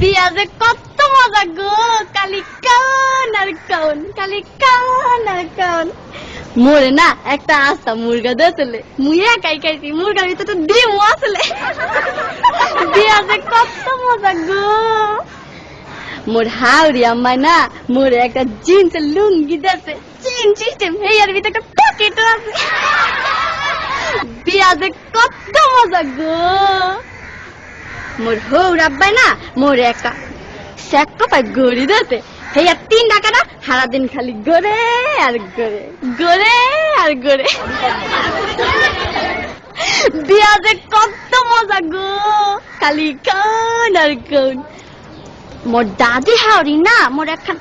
বিয়া যে কত মজা গো, কালি কান আর কান, কালি কান আর কান। মোরে না একটা আস্তা মুরগা দিয়েছিলে, মুই একাই খাইছি, মুরগার ভিতরে তো ডিমও আসলে। বিয়া যে কত মজা গো। মোর হাওড়ি আম্মাই না মোরে একটা জিন্সের লুঙ্গি দিয়েছে, চেইন সিস্টেম, এর ভিতরে একটা পকেটও আছে। বিয়া যে কত মজা গো। মোর হৌর আব্বাই না মোরে একটা স্যাক কপায় গড়ি দিয়েছে, হেয়া 3 টাকা না সারাদিন খালি গড়ে আর গড়ে, গড়ে আর গড়ে। বিয়া যে কত মজা গো, খালি কান আর কান। মোর দাদি হাওড়ি না মোর একখান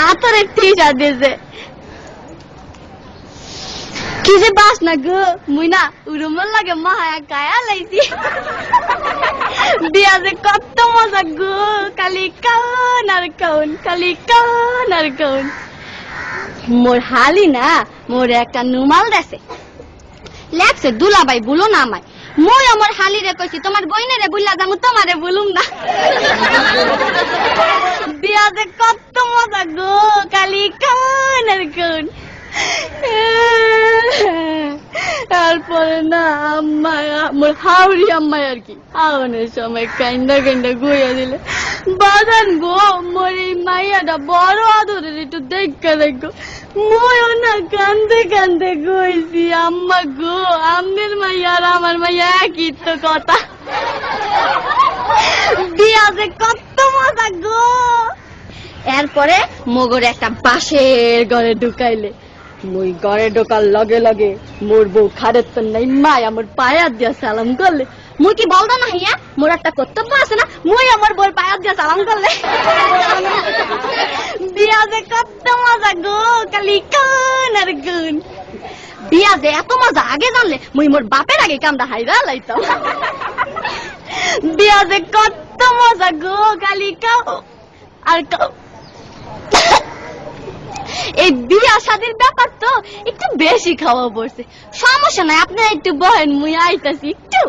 আতরের টিশা দিয়েছে, কি যে বাস না গো, মুই না উড়ুমল লাগে মায়া গায়া লাইছি। বিয়া যে কত মজা গো, খালি কান আর কান, খালি কান আর কান। মোর হালি না মোর একটা নুমাল দেছে, লেখছে দুলাভাই বলো না আমায়। মই আমার হালি রে কইছি তোমার বইনে রে বুল্লা যামু, তোমারে বলুম না। বিয়া যে কত মজা গো, খালি কান আর কান। তারপরে না আম্মা মোর হাওড়ি আম্মাই আর কি আওয়ানোর সময় কাইন্দা কাইন্দা গইয়া দিলে, বাজান গো মোর এই মাইয়াটা বড় আদরের, একটু দেখা দেখো। ময়ও না কান্দে কান্দে গইছি, আম্মা গো আম্মের মাইয়া আর আমার মাইয়া একই তো কথা। বিয়া যে কত মজা গো। এরপরে মগর একটা বাঁশের ঘরে ঢুকাইলে, মুই ঘরে ঢোকার লগে লগে মোর বউ খারের তো নাই মাই আমার পায়া দিয়া সালাম করলে। মুই কি বলতো না হিয়া মোর একটা কর্তব্য আছে না, মুই আমার বউর পায়া দিয়া সালাম করলে। বিয়া যে কত মজা গো, খালি কান আর কান। বিয়া যে এত মজা আগে জানলে মুই মোর বাপের আগে কামটা হাইরা লাইতাম। বিয়া যে কত মজা গো, খালি কাও আর কাও। এই বিয়া শাদীর ব্যাপার তো একটু বেশি খাওয়া পড়ছে, সমস্যা নাই, আপনারা একটু বহেন, মুই আইতাছি একটু।